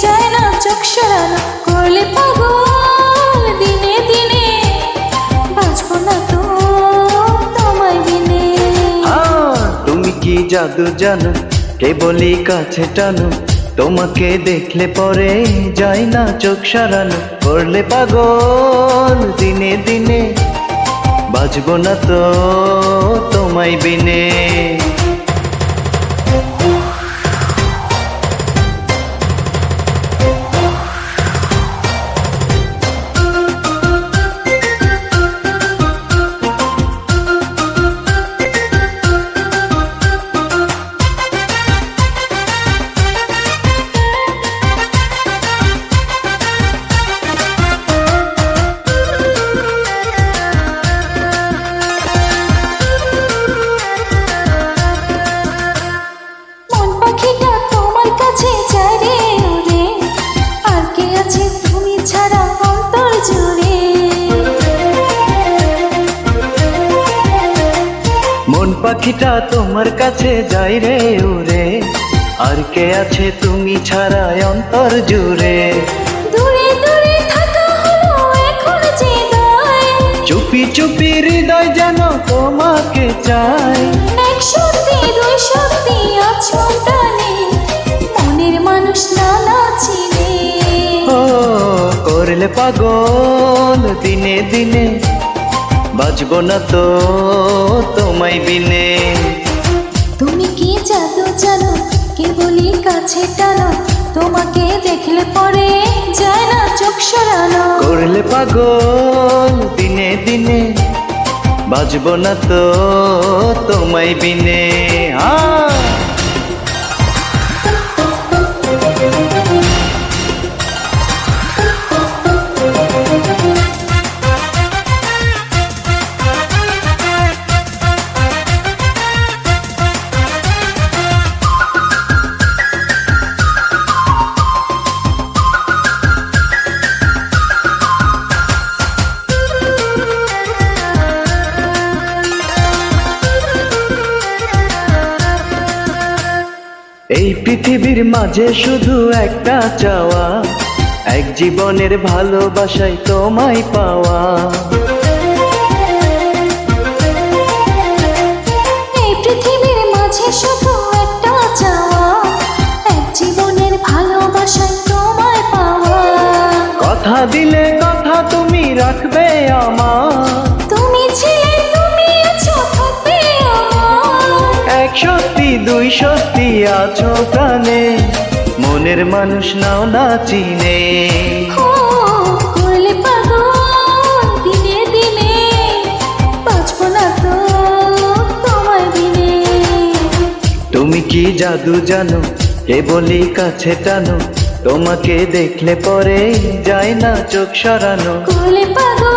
যায় না চোখ সরানো, করলে পাগল দিনে দিনে, বাঁচবো না তো তোমায় বিনে। তুমি কি জাদু জানো, কেবলই কাছে টানো, তোমাকে দেখলে পরে যায় না চোখ সরানো, করলে পাগল দিনে দিনে, বাঁচবো না তো তোমায় বিনে। মন পাখিটা তোমার কাছে যায় রে উড়ে, আর কে আছে তুমি ছাড়া অন্তর জুড়ে। দূরে দূরে থাকা হলো এখন যে দায়, চুপি চুপি হৃদয় যেন তোমাকে চায়। এক সত্যি দুই সত্যি আছো টানে, মনের মানুষ না চিনে। ও করলে পাগল দিনে দিনে, বাঁচবো না তো তোমায় বিনে। তুমি কি জাদু জানো, কেবলই কাছে টানো, তোমাকে দেখলে পরে যায় না চোখ সরানো, করলে পাগল দিনে দিনে, বাঁচবো না তো তোমায় বিনে। এই পৃথিবীর মাঝে শুধু একটা চাওয়া, এক জীবনের ভালোবাসায় তোমায় পাওয়া। এই পৃথিবীর মাঝে শুধু একটা চাওয়া, এক জীবনের ভালোবাসায় তোমায় পাওয়া। কথা দিলে কথা তুমি রাখবে আমার, তুমি ছিলে তুমি আছো থাকবে আমার। এক সত্যি দুই সত্যি আছো প্রাণে, মনের মানুষ নাও না চিনে। ও করলে পাগল দিনে দিনে, বাঁচবো না তো তোমায় বিনে। তুমি কি জাদু জানো, কেবলই কাছে টানো, তোমাকে দেখলে পরে যায় না চোখ সরানো, করলে পাগল